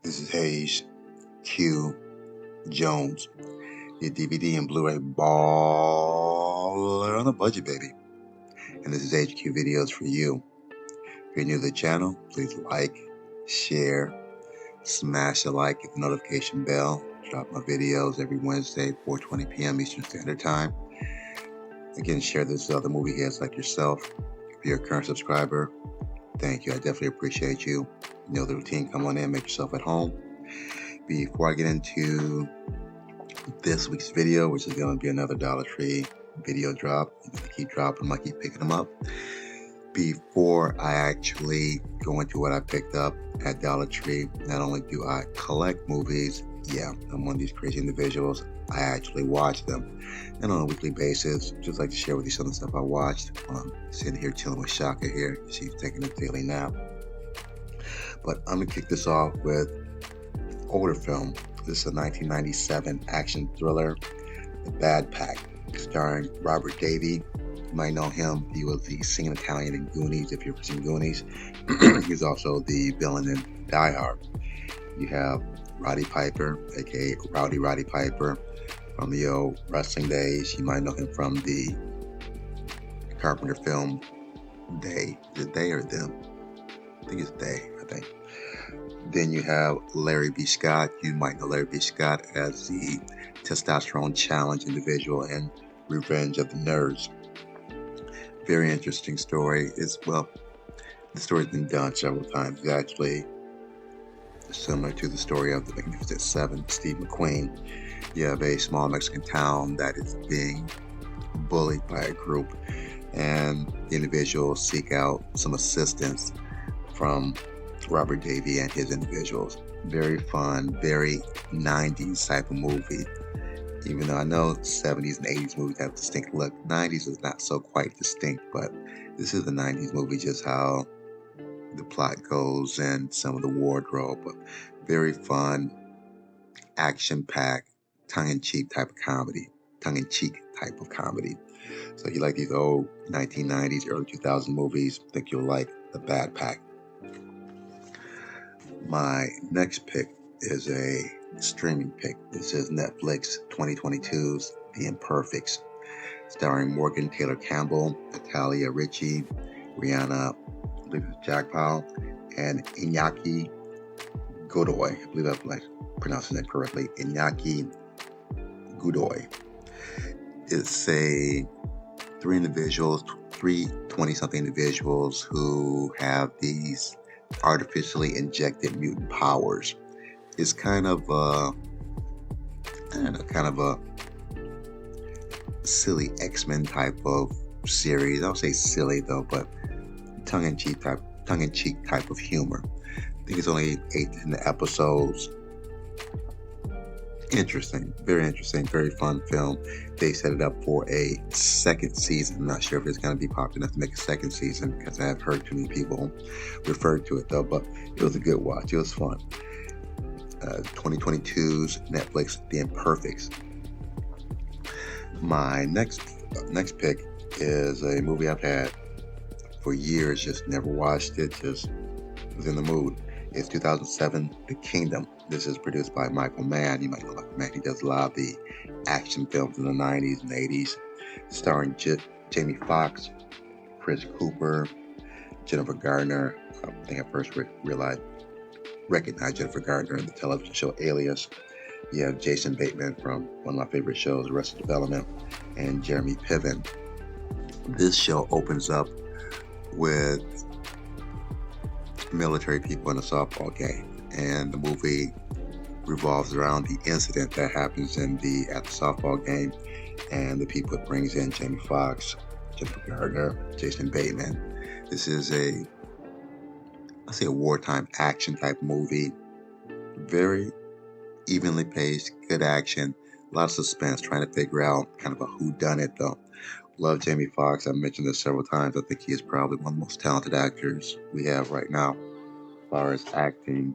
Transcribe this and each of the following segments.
This is Hayes Q Jones, your DVD and Blu-ray baller on a budget, baby. And this is HQ Videos for you. If you're new to the channel, please like, share, smash the like, hit the notification bell. Drop my videos every Wednesday, 4:20 p.m. Eastern Standard Time. Again, share this with other movie heads like yourself. If you're a current subscriber, thank you. I definitely appreciate you. You know the routine. Come on in, make yourself at home. Before I get into this week's video, which is going to be another Dollar Tree video drop, I keep dropping them, I keep picking them up. Before I actually go into what I picked up at Dollar Tree, not only do I collect movies, yeah, I'm one of these crazy individuals, I actually watch them. And on a weekly basis, just like to share with you some of the stuff I watched. Sitting here chilling with Shaka here. She's taking a daily nap. But I'm going to kick this off with older film. This is a 1997 action thriller, The Bad Pack, starring Robert Davi. You might know him. He was the singing Italian in Goonies, if you've ever seen Goonies. He's also the villain in Die Hard. You have Roddy Piper, aka Roddy Piper, from the old wrestling days. You might know him from the Carpenter film They. Is it They or Them? I think it's They, I think. Then you have Larry B. Scott. You might know Larry B. Scott as the testosterone challenge individual in Revenge of the Nerds. Very interesting story. The story's been done several times. It's actually similar to the story of the Magnificent Seven, Steve McQueen. You have a small Mexican town that is being bullied by a group, and the individuals seek out some assistance from Robert Davi and his individuals. Very fun, very 90s type of movie. Even though I know 70s and 80s movies have a distinct look, 90s is not so quite distinct, but this is a 90s movie, just how the plot goes and some of the wardrobe. But very fun, action-packed, tongue-in-cheek type of comedy. So you like these old 1990s, early 2000s movies, I think you'll like The Bad Pack. My next pick is a streaming pick. This is Netflix 2022's The Imperfects, starring Morgan Taylor Campbell, Natalia Ricci, Rihanna, I believe it's Jackpot, and Iñaki Godoy. I believe I'm pronouncing that correctly. Iñaki Godoy. It's three 20-something individuals who have these artificially injected mutant powers. It's kind of a silly X-Men type of series. I don't say silly though, but tongue-in-cheek type of humor. I think it's only 8 to 10 episodes. Interesting, very fun film. They set it up for a second season. I'm not sure if it's going to be popular enough to make a second season because I have heard too many people refer to it though, but it was a good watch. It was fun. 2022's Netflix, The Imperfects. My next pick is a movie I've had for years, just never watched it, just was in the mood. It's 2007, The Kingdom. This is produced by Michael Mann. You might know Michael Mann. He does a lot of the action films in the 90s and 80s, starring Jamie Foxx, Chris Cooper, Jennifer Gardner. I think I first recognized Jennifer Gardner in the television show Alias. You have Jason Bateman from one of my favorite shows, Arrested Development, and Jeremy Piven. This show opens up with military people in a softball game, and the movie revolves around the incident that happens at the softball game, and the people it brings in: Jamie Foxx, Jennifer Gardner, Jason Bateman. This is a wartime action type movie. Very evenly paced, good action, a lot of suspense, trying to figure out kind of a whodunit though. Love Jamie Foxx. I've mentioned this several times. I think he is probably one of the most talented actors we have right now as far as acting,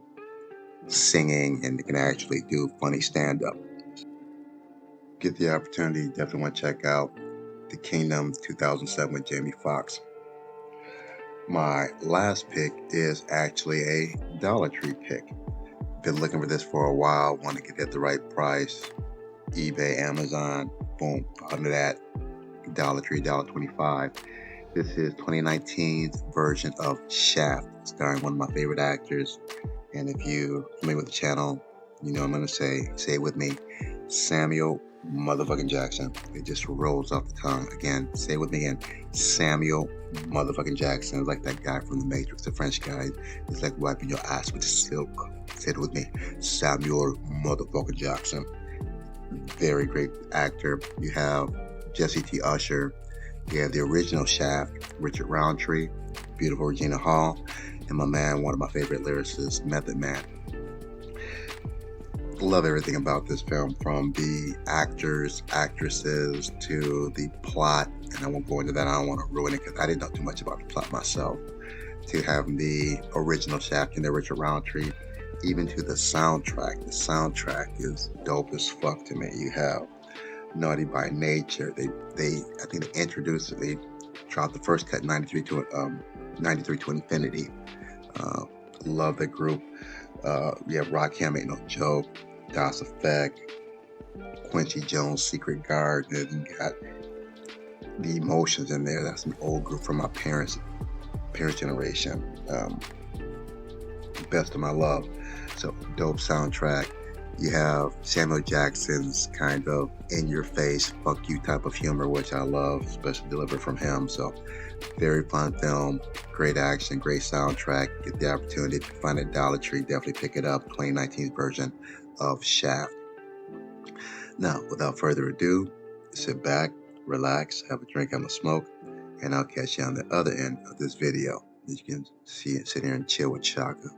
singing, and can actually do funny stand-up. Get the opportunity, definitely want to check out The Kingdom 2007 with Jamie Foxx. My last pick is actually a Dollar Tree pick. Been looking for this for a while, want to get it at the right price. eBay, Amazon, boom, under that. Dollar Tree, $1.25. This is 2019's version of Shaft, starring one of my favorite actors. And if you're familiar with the channel, you know I'm going to say it with me, Samuel motherfucking Jackson. It just rolls off the tongue. Again, say it with me again, Samuel motherfucking Jackson. It's like that guy from The Matrix, the French guy. It's like wiping your ass with silk. Say it with me, Samuel motherfucking Jackson. Very great actor. You have Jesse T. Usher. You have the original Shaft, Richard Roundtree, beautiful Regina Hall, and my man, one of my favorite lyricists, Method Man. Love everything about this film, from the actors, actresses, to the plot, and I won't go into that. I don't want to ruin it because I didn't know too much about the plot myself. To have the original Shaft and the Richard Roundtree, even to the soundtrack. The soundtrack is dope as fuck to me. You have Naughty by Nature. They I think they introduced it. They dropped the first cut 93 to Infinity. Love the group. You have Rakim, Ain't No Joke, Das Effect, Quincy Jones, Secret Garden. You got the Emotions in there. That's an old group from my parents' generation. Best of My Love. So dope soundtrack. You have Samuel Jackson's kind of in-your-face, fuck you type of humor, which I love, especially delivered from him. So very fun film, great action, great soundtrack. Get the opportunity to find a Dollar Tree, definitely pick it up. 2019 version of Shaft. Now, without further ado, sit back, relax, have a drink, have a smoke, and I'll catch you on the other end of this video. You can see it, sit here and chill with Shaka.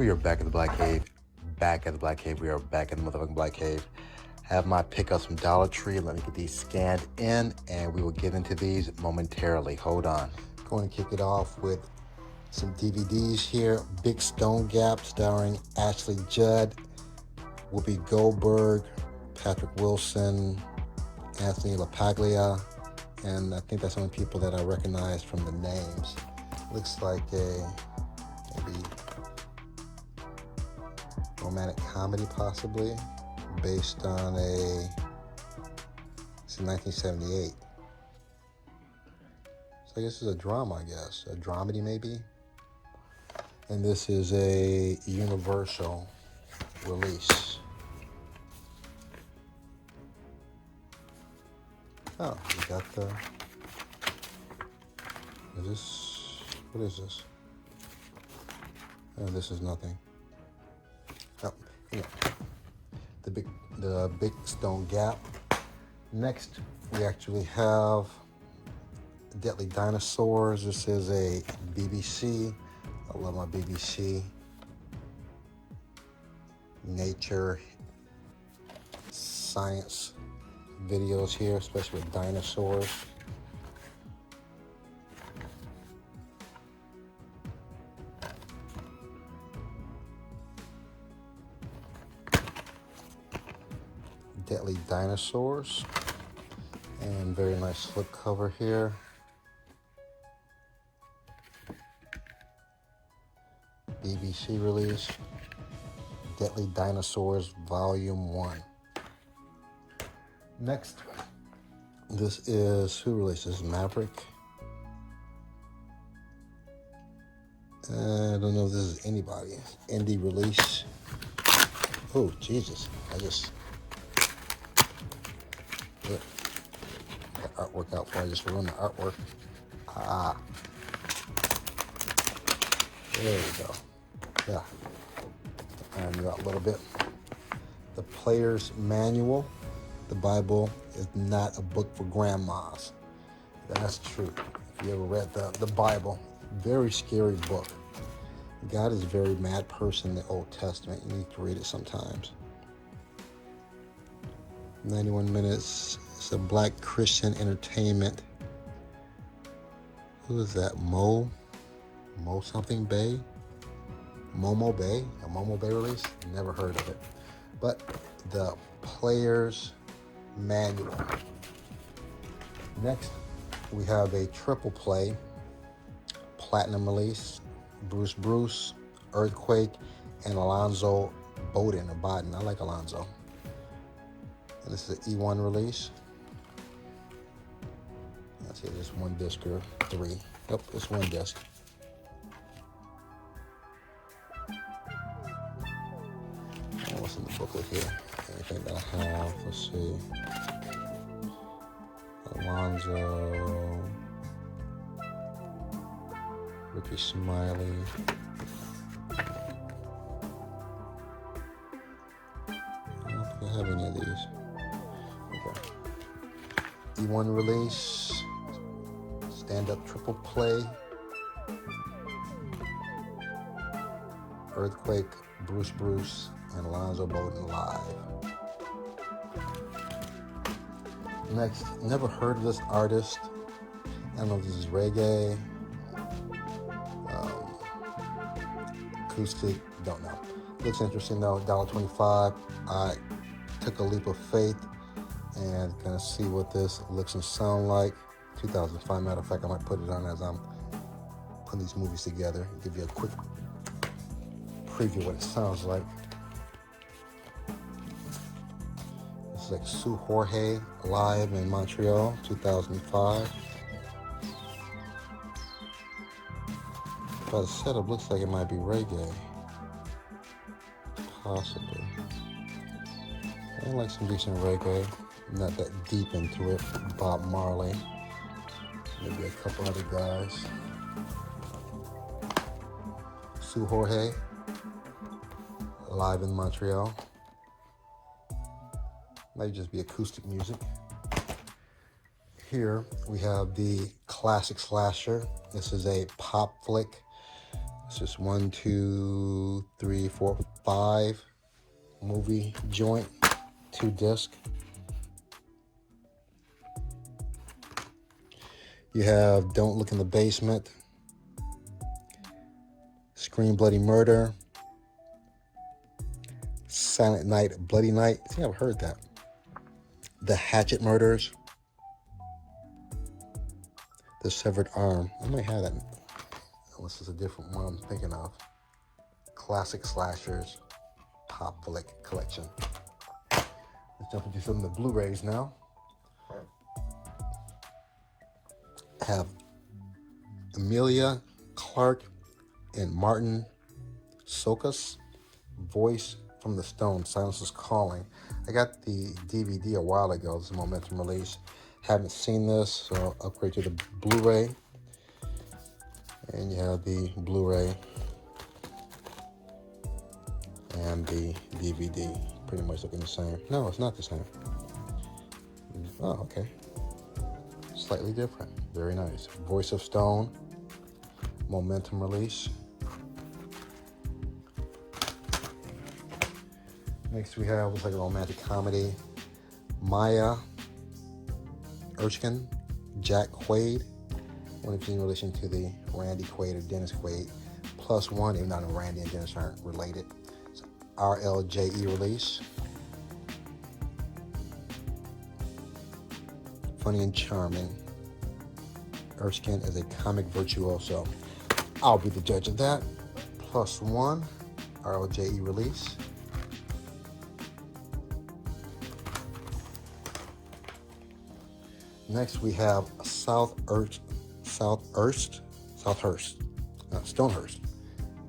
We are back at the Black Cave. Back at the Black Cave. We are back in the motherfucking Black Cave. Have my pickups from Dollar Tree. Let me get these scanned in, and we will get into these momentarily. Hold on. Going to kick it off with some DVDs here. Big Stone Gap, starring Ashley Judd, Whoopi Goldberg, Patrick Wilson, Anthony LaPaglia, and I think that's the only people that I recognize from the names. Looks like a maybe romantic comedy, possibly, based on it's 1978. So I guess it's a drama, a dramedy maybe. And this is a Universal release. Oh, we got what is this? Oh, this is nothing. Oh, yeah. The Big Stone Gap. Next, we actually have Deadly Dinosaurs. This is a BBC. I love my BBC. Nature, science videos here, especially with dinosaurs. Deadly Dinosaurs, and very nice slipcover here. BBC release, Deadly Dinosaurs Volume 1. Next, this is, who releases Maverick? I don't know if this is anybody. Indie release. Oh, Jesus. Look, the artwork out for I just ruined the artwork. There we go. Yeah, iron you out a little bit. The Player's Manual. The Bible is not a book for grandmas. That's true. If you ever read the Bible, very scary book. God is a very mad person in the Old Testament. You need to read it sometimes. 91 minutes. It's a Black Christian entertainment. Who is that? Mo something Bay? Momo Bay? A Momo Bay release? Never heard of it. But the Player's Manual. Next, we have a triple play. Platinum release. Bruce, Earthquake, and Alonzo Bowden or Biden. I like Alonzo. And this is an E1 release. Let's see, there's one disc or three. Yep, it's one disc. Oh, what's in the booklet here? Anything that I have? Let's see. Alonzo. Ricky Smiley. I don't think I have any of these. Okay. E1 release. Stand-up triple play. Earthquake, Bruce, and Alonzo Bowden live. Next, never heard of this artist. I don't know if this is reggae, acoustic, don't know. Looks interesting though, $1.25. I took a leap of faith and gonna see what this looks and sound like. 2005, matter of fact, I might put it on as I'm putting these movies together. Give you a quick preview of what it sounds like. It's like Sue Jorge live in Montreal, 2005. By the setup, looks like it might be reggae. Possibly. I like some decent reggae. Not that deep into it. Bob Marley. Maybe a couple other guys. Sue Jorge, live in Montreal. Might just be acoustic music. Here we have the classic slasher. This is a pop flick. It's just 1, 2, 3, 4, 5 movie joint, 2 disc. You have Don't Look in the Basement, Scream Bloody Murder, Silent Night, Bloody Night. I think I've heard that. The Hatchet Murders, The Severed Arm. I might have that. Unless it's a different one I'm thinking of. Classic Slashers, Pop Flick Collection. Let's jump into some of the Blu-rays now. Have Emilia Clarke and Martin Sokas, Voice from the Stone, Silence is Calling. I got the DVD a while ago. This is a Momentum release. Haven't seen this, so I'll upgrade to the Blu-ray. And you have the Blu-ray and the DVD. Pretty much looking the same. No, it's not the same. Oh, okay. Slightly different. Very nice. Voice of Stone, Momentum release. Next we have, looks like a romantic comedy, Maya Erskine, Jack Quaid. I wonder if it's in relation to the Randy Quaid or Dennis Quaid. +1, even though Randy and Dennis aren't related. It's RLJE release. Funny and charming. Erskine is a comic virtuoso. I'll be the judge of that. +1, RLJE release. Next we have Stonehurst.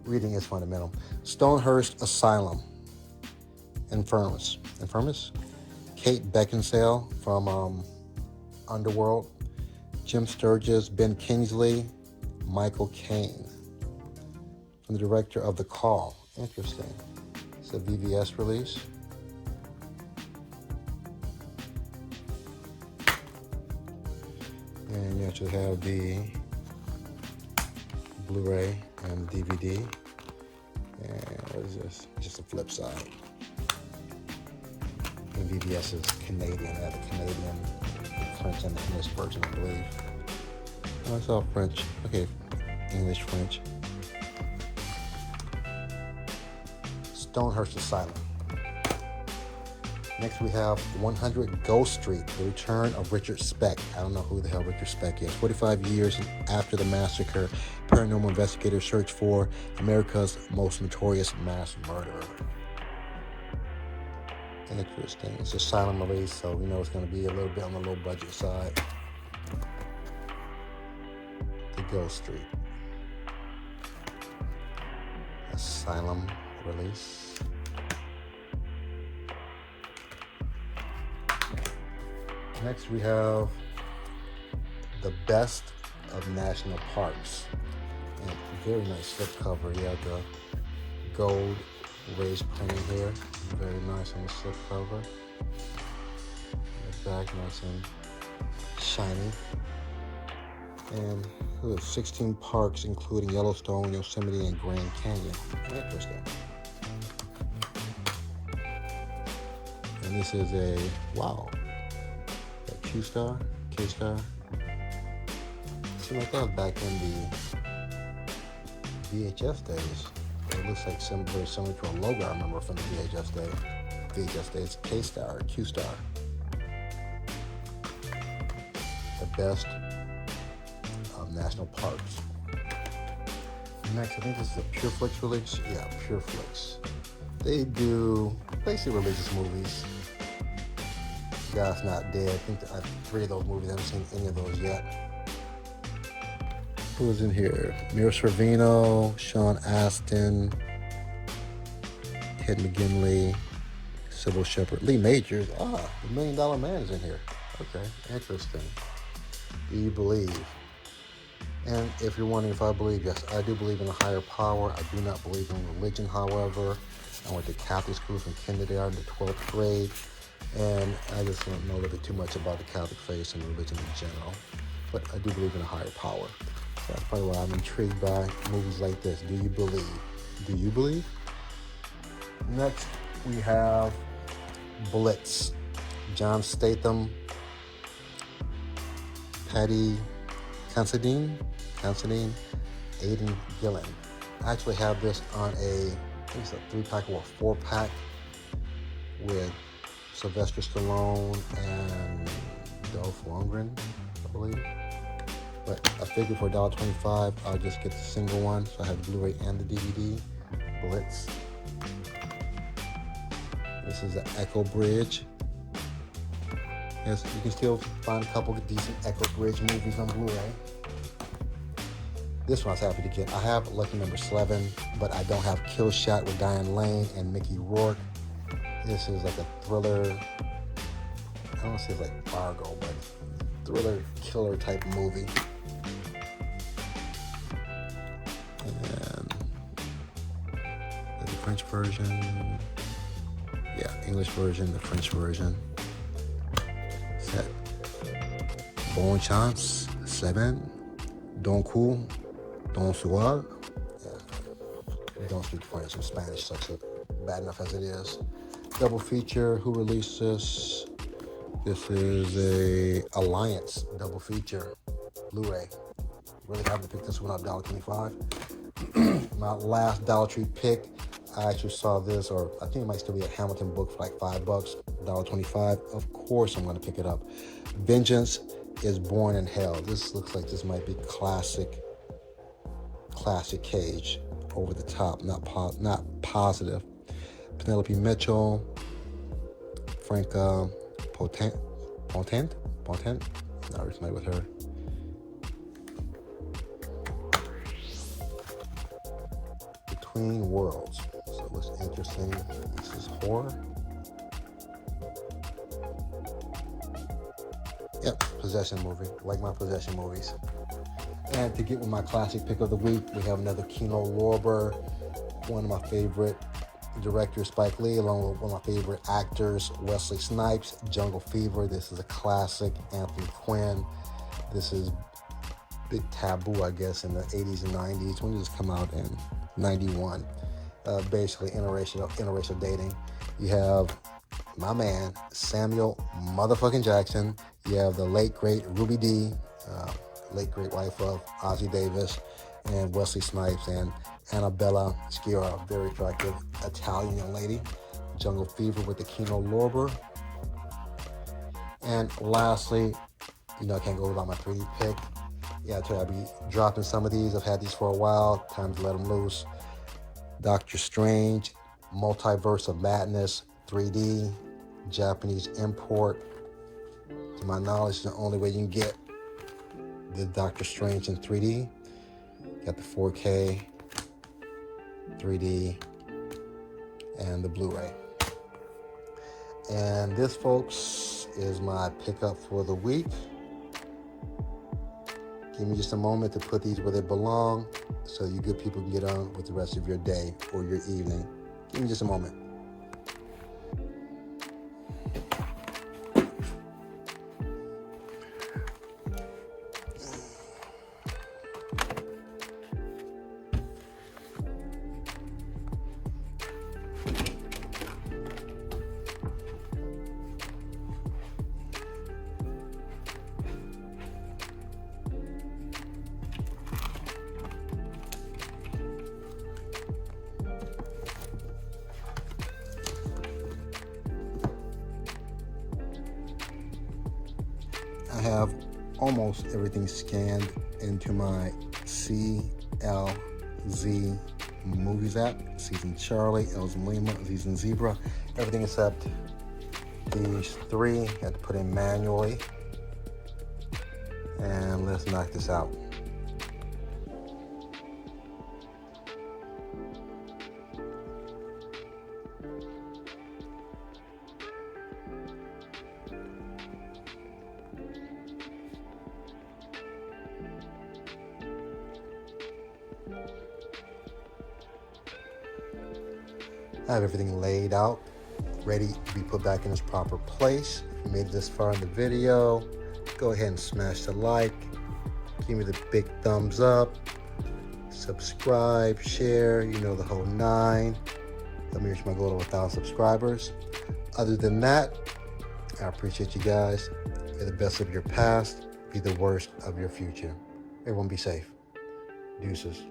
Reading is fundamental. Stonehurst Asylum. Infirmus. Kate Beckinsale from Underworld. Jim Sturgis, Ben Kingsley, Michael Caine. From the director of The Call. Interesting. It's a VVS release. And you actually have the Blu-ray and DVD. And what is this? Just a flip side. And VVS is Canadian. They have the Canadian, French, and the English version, I believe. Oh, it's all French. Okay, English, French. Stonehurst Asylum. Next we have 100 Ghost Street, The Return of Richard Speck. I don't know who the hell Richard Speck is. 45 years after the massacre, paranormal investigators search for America's most notorious mass murderer. Interesting. It's a silent release, so we know it's going to be a little bit on the low budget side. The Ghost Street. Asylum release. Next we have The Best of National Parks. And very nice slipcover. You have the gold raised printing here. Very nice on the slipcover. The back nice and shiny. And 16 parks including Yellowstone, Yosemite, and Grand Canyon. Interesting. And this is a, wow. K-Star. Seems like that was back in the VHS days. It looks like very similar to a logo I remember from the VHS days. K-Star, Q-Star. The Best of National Parks. Next, I think this is a PureFlix release. Yeah, PureFlix. They do basically religious movies. God's Not Dead. I think 3 of those movies. I haven't seen any of those yet. Who's in here? Mira Sorvino, Sean Astin, Ted McGinley, Sybil Shepherd, Lee Majors. The $1 Million Man is in here. Okay, interesting. Do you believe? And if you're wondering if I believe, yes, I do believe in a higher power. I do not believe in religion, however. I went to Catholic school from kindergarten to 12th grade. And I just don't know a little bit too much about the Catholic faith and religion in general. But I do believe in a higher power. That's probably why I'm intrigued by movies like this. Do you believe? Do you believe? Next, we have Blitz. John Statham, Patty Considine, Aidan Gillen. I actually have this on a 3-pack or a 4-pack with Sylvester Stallone and Dolph Lundgren, I believe. But I figured for $1.25, I'll just get the single one. So I have the Blu-ray and the DVD. Blitz. This is the Echo Bridge. Yes, you can still find a couple of decent Echo Bridge movies on Blu-ray. This one I was happy to get. I have Lucky Number 11, but I don't have Kill Shot with Diane Lane and Mickey Rourke. This is like a thriller. I don't want to say it's like Fargo, but thriller killer type movie. And the French version. Yeah, English version, the French version. Set. Bon chance, 7. Don coup, don soir. Yeah, we don't speak French and Spanish, such a bad enough as it is. Double feature. Who released this? This is a Alliance double feature Blu-ray. Really happy to pick this one up, $1.25. My last Dollar Tree pick. I actually saw this, or I think it might still be a Hamilton book for like $5, $1.25. Of course, I'm going to pick it up. Vengeance is Born in Hell. This looks like this might be classic Cage, over the top, not positive. Penelope Mitchell, Franca Potent. Not really familiar with her. Between Worlds. So what's interesting, this is horror. Yep, possession movie, like my possession movies. And to get with my classic pick of the week, we have another Kino Lorber, one of my favorite directors, Spike Lee, along with one of my favorite actors, Wesley Snipes, Jungle Fever. This is a classic. Anthony Quinn. This is big taboo, I guess, in the 80s and 90s. When did this come out? In 91. Basically interracial dating. You have my man Samuel motherfucking Jackson. You have the late great Ruby Dee, late great wife of Ossie Davis, and Wesley Snipes and Annabella Sciorra, very attractive Italian young lady. Jungle Fever with the Kino Lorber. And lastly, I can't go without my 3D pick. Yeah, I tell you, I'll be dropping some of these. I've had these for a while. Time to let them loose. Doctor Strange, Multiverse of Madness, 3D, Japanese import. To my knowledge, the only way you can get the Doctor Strange in 3D. Got the 4K, 3D, and the Blu-ray. And this, folks, is my pickup for the week. Give me just a moment to put these where they belong so you good people can get on with the rest of your day or your evening. Give me just a moment. I have almost everything scanned into my CLZ Movies app. Season Charlie, L's and Lima, Z's and Zebra. Everything except these 3. I had to put in manually. And let's knock this out. I have everything laid out, ready to be put back in its proper place. If you made it this far in the video, go ahead and smash the like, Give me the big thumbs up. Subscribe, share, you know, the whole 9. Let me reach my goal of 1,000 subscribers. Other than that, I appreciate you guys. May the best of your past be the worst of your future. Everyone be safe. Deuces.